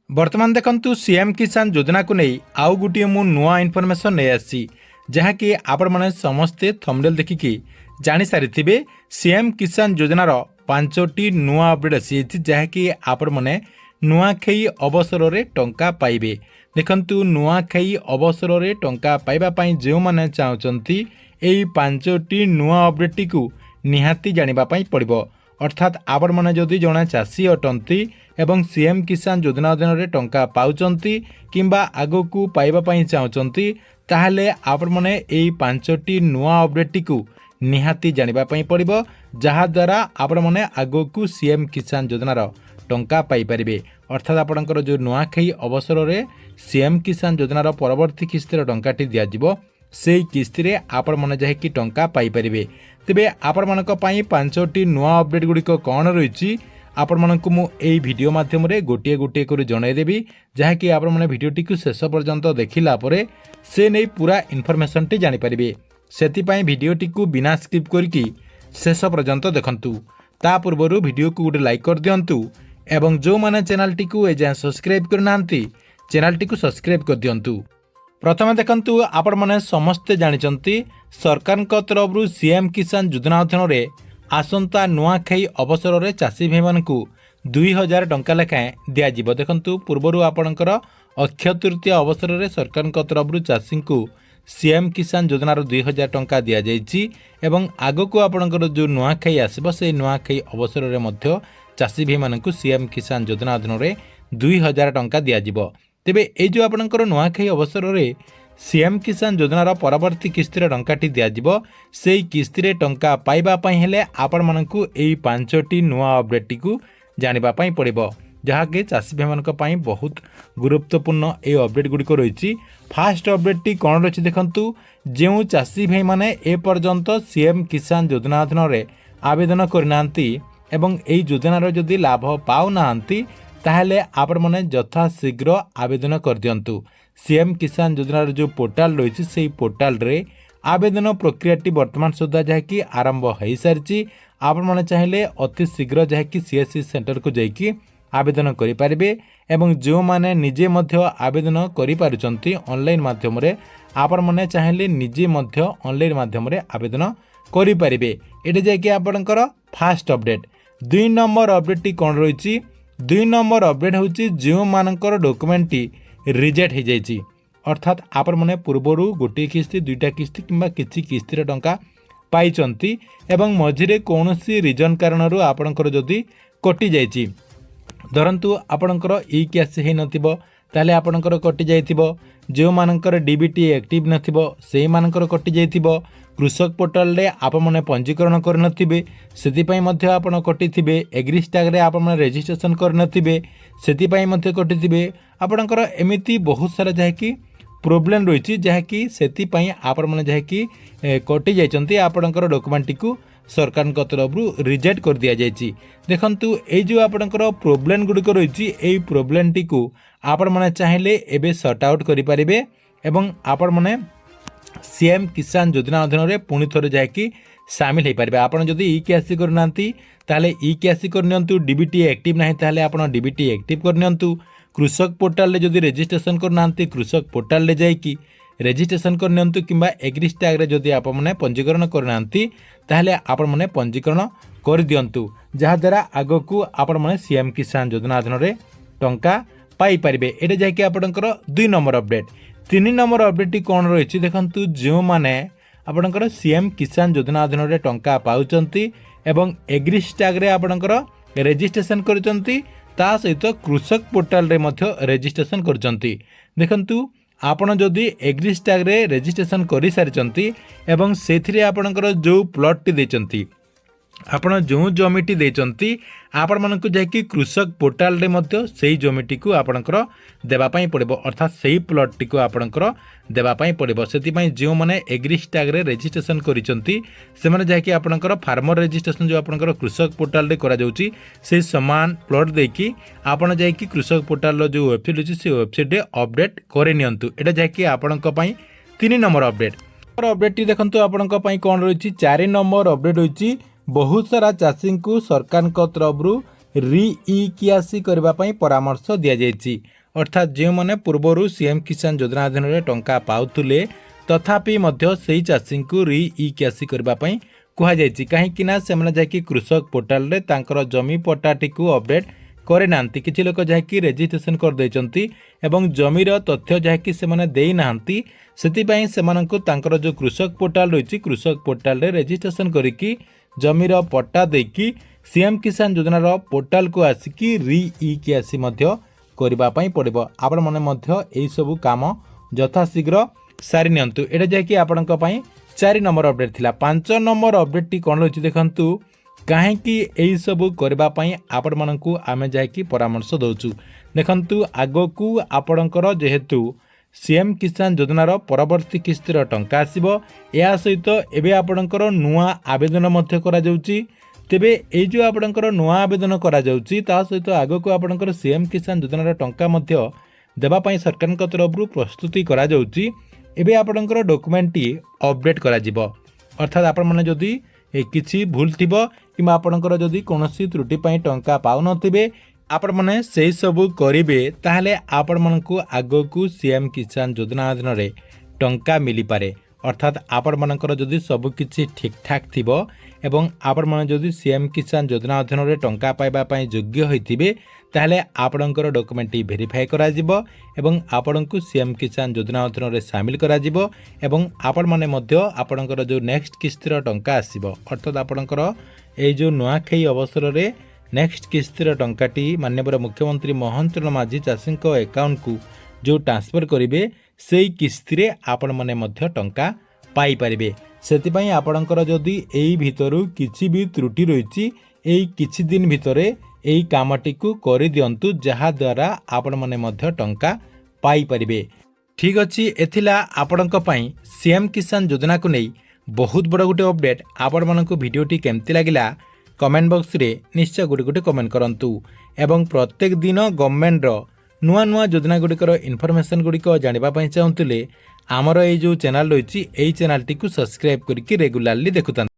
बर्तमान देखंतु सीएम किसान योजना को नहीं आउ गोटे मु नुआ इनफॉरमेशन नहीं आसी जहाँकि आपण मैंने समस्ते थंबनेल देखिकी जानी सारी सीएम किसान योजनार 5टी नुआ अपडेट आसी जहाँकि आपण मैंने नुआखाई अवसर में टंका पाइबे। देखंतु नुआखाई अवसर में टंका पाइबा जो मैंने चाहते यही 5टी नुआ अपडेट को निहाती जानापी पड़ो। अर्थात आपण मैंने जदि जड़े चाषी अटंती एवं सीएम किसान योजना अधीन टंका पाउचंती किंबा आगकू पाइबापी चाहते ताहले आपण मैंने यही 5टी नुआ अपडेट को निहाती जानापी पड़ो जहाद्वारा आपण मैंने आगकू सीएम किसान योजनार टंका पाइपारे। अर्थात आपणकर जो नुआखाई अवसर में सीएम किसान योजनार परवर्ती किस्तिर टंकाटी दिज्व से किस्ती आपण मैंने जहाँकि टंका पाइपारे। तेबे आपण मानक पई 5टी नुआ अपडेट गुड़िक कौन रही आपण मानक मु एई वीडियो माध्यम रे गोटे गोटे कर जनईदेवी जहाँकि आपण मैंने वीडियोटी को शेष पर्यंत देखिला परे से नहीं पूरा इनफॉरमेशन टी जानि परिबे। सेतिपई वीडियोटी को बिना स्किप करके शेष पर्यंत देखंतु। ता पूर्वरु वीडियो को गोटे लाइक कर दियंतु एवं जो माने चैनल टी को एजाय सब्सक्राइब करनांती चैनल टी को सब्सक्राइब कर दियंतु। प्रथम देखंतु आपण माने समस्ते जानिचंती सरकार तरफ सीएम किसान योजना अधीन में आसंता नुआखाई अवसर में चाषी भाई मानक 2000 टंका लेखाएं दिज्व। देखंतु पूर्वर आपणकर अक्षय तृतीय अवसर में सरकार तरफ चाषी को सीएम किसान योजनार 2000 टंका दि जाइए एवं आगक आपणकर जो नुआखाई आसब से नुआखाई अवसर में चाषी भाई मानक सीएम किसान योजना अधीन में 2000 टंका दिज्व। तेबे ये जो आपणकर नुआखाई अवसर में सीएम किसान योजनार परवर्ती किस्तिर टंकाटी दिज्व से किस्ती टंका पाइबापी हेले आपण मानकु एई 5टी नुआ अपडेट को जानापी पड़ो जहाँकि चाषी भाई मानक पई बहुत गुरुत्वपूर्ण ये अपडेट गुड़िक रही। फास्ट अपडेट टी कौन रही देखंतु जो चाषी भाई माने ए पर्यंत सीएम किसान योजना अधीन में आवेदन करनांती एवं एई योजनार जदि लाभ पाउनांती ताहले आपण माने यथा शीघ्र आवेदन कर दियंतु। सीएम किसान योजनार जो पोर्टाल रही से पोर्टाल रे आवेदन प्रक्रियाटी वर्तमान सुधा जहाँकि आरंभ हो सारी आपण माने चाहिए अति शीघ्र जहाँकि सीएससी सेंटर को जाइए आवेदन करें एवं जो माने निजे मध्य आवेदन करें ऑनलाइन माध्यम रे आपण माने चाहिए निजे मध्य ऑनलाइन माध्यम रे आवेदन करें। ये जाकि आपणकर fast update. 2 number update T कौन रही 2 नंबर अपडेट हूँ जो मानकर डॉक्यूमेंट टी रिजेक्ट हो जाइए। अर्थात आपण मैंने पूर्वर गोटे किस्ती 2टा किस्ती किंबा किसी किस्ती टंका पाई एवं मझिरे कौन रिजन कारण आपणकर जदि कटि जाइए धरतु आपणकर ई कैश हो नाले आपणकर कटि जाइथिबो। जो मानकर डीबीटी एक्टिव नथिबो सेही मानकर कटि जाइथिबो। कृषक पोर्टाल रे आपण माने पंजीकरण करनथिबे सेतिपई मध्ये आपण कटिथिबे। एग्रीज टैग रे आपण माने रजिस्ट्रेशन करनथिबे सेतिपई मध्ये कटिथिबे। आपणकर एमिति बहुत सारा जहाँकि प्रोब्लेम रही जहाँकि सेतिपई आपण माने जहाँकि कटि जाइचंती आपणकर डॉक्यूमेंट को सरकार तरफ रिजेक्ट कर दिया जाइए। देखंतु ये जो आपणकर प्रोब्लेम गुड़िक रही यही प्रोब्लेम टी को आपण माने चाहिए एबे सॉर्ट आउट करें एवं आपण माने सीएम किसान योजना अधीन में पुणी थोड़े जहाँकि सामिल हो पारे। आपड़ जदि ई कैसी करना ताले ई कैसी करनियंतु। डीबीटी एक्टिव ना ताले आपण डीबीटी एक्टिव करनियंतु। कृषक पोर्टाल रे जदि रजिस्ट्रेशन करना कृषक पोर्टाल रे जाइकी रजिस्ट्रेशन करनियंतु किंबा एग्रीज टैग रे जदि आपण माने पंजीकरण करना ताहले आपण माने पंजीकरण कर दियंतु जहाद्वारा आगकू आपण माने सीएम किसान योजना अधीन में टंका पाई परिबे। एटा जाकि आपणकर 2 number update. 3 number update T कौन रही देखंतु जो माने आपणकर सीएम किसान योजना अधीन में टंका पाउचंती एवं एग्रीज टैग रे आपणकर रजिस्ट्रेशन करचंती ता सहित कृषक पोर्टाल रे मध्य रजिस्ट्रेशन करचंती। देखंतु आपण जदि एग्रीज टैग रे रजिस्ट्रेशन कर सारी एवं से आपणकर जो प्लॉट टी देचंती आपण जो जमीटी देचंती आपण मानक जाकि कृषक पोर्टाल रे मध्य सेही जमीटी को आपणकर देवापाई पड़िबो। अर्थात सेही प्लॉट टी को आपणकर देवापाई पड़िबो। सेतिपई जो माने एग्रीज टैग रे रजिस्ट्रेशन करिसंती से माने जाकि आपणकर फार्मर रजिस्ट्रेशन जो आपणकर कृषक पोर्टाल रे करा जाउची से समान प्लॉट देकी आपण जाकि कृषक पोर्टाल रो जो वेबसाइट अछि से वेबसाइट रे अपडेट करे नियंतु। एटा जाकि आपणक पई 3 नंबर अपडेट। अपडेट टी देखंतु आपणक पई कोन रहिछि 4 नंबर अपडेट होइछि बहुत सारा चाषी को सरकार तरफ ରିଇକ୍ୟାସି କରିବା ପାଇଁ ପରାମର୍ଶ ଦିଆଯାଇଛି। ଅର୍ଥାତ୍ ଯେଉଁମାନେ ପୂର୍ବରୁ ସିଏମ୍ କିଷାନ ଯୋଜନା ଅଧୀନରେ ଟଙ୍କା ପାଉଥିଲେ ତଥାପି ମଧ୍ୟ ସେହି ଚାଷୀଙ୍କୁ ରିଇକ୍ୟାସି କରିବା ପାଇଁ କୁହାଯାଇଛି। କାହିଁକିନା ସେମାନେ ଯାଇକି କୃଷକ ପୋର୍ଟାଲରେ ତାଙ୍କର ଜମି ପଟ୍ଟାଟିକୁ ଅପଡ଼େଟ୍ କରିନାହାନ୍ତି। କିଛି ଲୋକ ଯାହାକି ରେଜିଷ୍ଟ୍ରେସନ୍ କରିଦେଇଛନ୍ତି ଏବଂ ଜମିର ତଥ୍ୟ ଯାହାକି ସେମାନେ ଦେଇନାହାନ୍ତି, ସେଥିପାଇଁ ସେମାନଙ୍କୁ ତାଙ୍କର ଯେଉଁ କୃଷକ ପୋର୍ଟାଲ ରହିଛି କୃଷକ ପୋର୍ଟାଲରେ ରେଜିଷ୍ଟ୍ରେସନ୍ କରିକି ଜମିର ପଟ୍ଟା ଦେଇକି ସିଏମ୍ କିଷାନ ଯୋଜନାର ପୋର୍ଟାଲକୁ ଆସିକି ରିଇକ୍ୟାସି ମଧ୍ୟ କରିବା ପାଇଁ ପଡ଼ିବ। ଆପଣମାନେ ମଧ୍ୟ ଏହିସବୁ କାମ ଯଥାଶୀଘ୍ର ସାରି ନିଅନ୍ତୁ। ଏଇଟା ଯାହାକି ଆପଣଙ୍କ ପାଇଁ 4 ନମ୍ବର ଅପଡ଼େଟ୍ ଥିଲା। 5 ନମ୍ବର ଅପଡ଼େଟ୍ଟି କ'ଣ ରହିଛି ଦେଖନ୍ତୁ। କାହିଁକି ଏହିସବୁ କରିବା ପାଇଁ ଆପଣମାନଙ୍କୁ ଆମେ ଯାହାକି ପରାମର୍ଶ ଦେଉଛୁ। ଦେଖନ୍ତୁ ଆଗକୁ ଆପଣଙ୍କର ଯେହେତୁ ସିଏମ୍ କିଷାନ ଯୋଜନାର ପରବର୍ତ୍ତୀ କିସ୍ତିର ଟଙ୍କା ଆସିବ, ଏହା ସହିତ ଏବେ ଆପଣଙ୍କର ନୂଆ ଆବେଦନ ମଧ୍ୟ କରାଯାଉଛି। ତେବେ ଏଇ ଯେଉଁ ଆପଣଙ୍କର ନୂଆ ଆବେଦନ କରାଯାଉଛି ତା ସହିତ ଆଗକୁ ଆପଣଙ୍କର ସିଏମ୍ କିଷାନ ଯୋଜନାର ଟଙ୍କା ମଧ୍ୟ ଦେବା ପାଇଁ ସରକାରଙ୍କ ତରଫରୁ ପ୍ରସ୍ତୁତି କରାଯାଉଛି। ଏବେ ଆପଣଙ୍କର ଡକୁମେଣ୍ଟଟି ଅପଡ଼େଟ୍ କରାଯିବ। ଅର୍ଥାତ୍ ଆପଣମାନେ ଯଦି କିଛି ଭୁଲ ଥିବ କିମ୍ବା ଆପଣଙ୍କର ଯଦି କୌଣସି ତ୍ରୁଟି ପାଇଁ ଟଙ୍କା ପାଉନଥିବେ ଆପଣମାନେ ସେହି ସବୁ କରିବେ, ତାହେଲେ ଆପଣମାନଙ୍କୁ ଆଗକୁ ସିଏମ୍ କିଷାନ ଯୋଜନା ଅଧୀନରେ ଟଙ୍କା ମିଳିପାରେ। ଅର୍ଥାତ୍ ଆପଣମାନଙ୍କର ଯଦି ସବୁକିଛି ଠିକ୍ଠାକ୍ ଥିବ ଏବଂ ଆପଣମାନେ ଯଦି ସିଏମ୍ କିଷାନ ଯୋଜନା ଅଧୀନରେ ଟଙ୍କା ପାଇବା ପାଇଁ ଯୋଗ୍ୟ ହୋଇଥିବେ ତାହେଲେ ଆପଣଙ୍କର ଡକୁମେଣ୍ଟଟି ଭେରିଫାଏ କରାଯିବ ଏବଂ ଆପଣଙ୍କୁ ସିଏମ୍ କିଷାନ ଯୋଜନା ଅଧୀନରେ ସାମିଲ କରାଯିବ ଏବଂ ଆପଣମାନେ ମଧ୍ୟ ଆପଣଙ୍କର ଯେଉଁ ନେକ୍ସଟ କିସ୍ତିର ଟଙ୍କା ଆସିବ, ଅର୍ଥାତ୍ ଆପଣଙ୍କର ଏଇ ଯେଉଁ ନୂଆଖାଇ ଅବସରରେ ନେକ୍ସଟ କିସ୍ତିର ଟଙ୍କାଟି ମାନ୍ୟବର ମୁଖ୍ୟମନ୍ତ୍ରୀ ମୋହନ ଚରଣ ମାଝୀ ଚାଷୀଙ୍କ ଆକାଉଣ୍ଟକୁ ଯେଉଁ ଟ୍ରାନ୍ସଫର କରିବେ ସେହି କିସ୍ତିରେ ଆପଣମାନେ ମଧ୍ୟ ଟଙ୍କା ପାଇପାରିବେ। ସେଥିପାଇଁ ଆପଣଙ୍କର ଯଦି ଏଇ ଭିତରୁ କିଛି ବି ତ୍ରୁଟି ରହିଛି ଏଇ କିଛି ଦିନ ଭିତରେ ଏହି କାମଟିକୁ କରିଦିଅନ୍ତୁ, ଯାହାଦ୍ୱାରା ଆପଣମାନେ ମଧ୍ୟ ଟଙ୍କା ପାଇପାରିବେ। ଠିକ୍ ଅଛି, ଏଥିଲା ଆପଣଙ୍କ ପାଇଁ ସିଏମ୍ କିଷାନ ଯୋଜନାକୁ ନେଇ ବହୁତ ବଡ଼ ଗୋଟେ ଅପଡ଼େଟ୍। ଆପଣମାନଙ୍କୁ ଭିଡ଼ିଓଟି କେମିତି ଲାଗିଲା କମେଣ୍ଟ ବକ୍ସରେ ନିଶ୍ଚୟ ଗୋଟେ କମେଣ୍ଟ କରନ୍ତୁ ଏବଂ ପ୍ରତ୍ୟେକ ଦିନ ଗଭର୍ଣ୍ଣମେଣ୍ଟର ନୂଆ ନୂଆ ଯୋଜନା ଗୁଡ଼ିକର ଇନଫର୍ମେସନ୍ ଗୁଡ଼ିକ ଜାଣିବା ପାଇଁ ଚାହୁଁଥିଲେ ଆମର ଏଇ ଯେଉଁ ଚ୍ୟାନେଲ୍ ରହିଛି ଏହି ଚ୍ୟାନେଲ୍ଟିକୁ ସବସ୍କ୍ରାଇବ୍ କରିକି ରେଗୁଲାରଲି ଦେଖୁଥାନ୍ତୁ।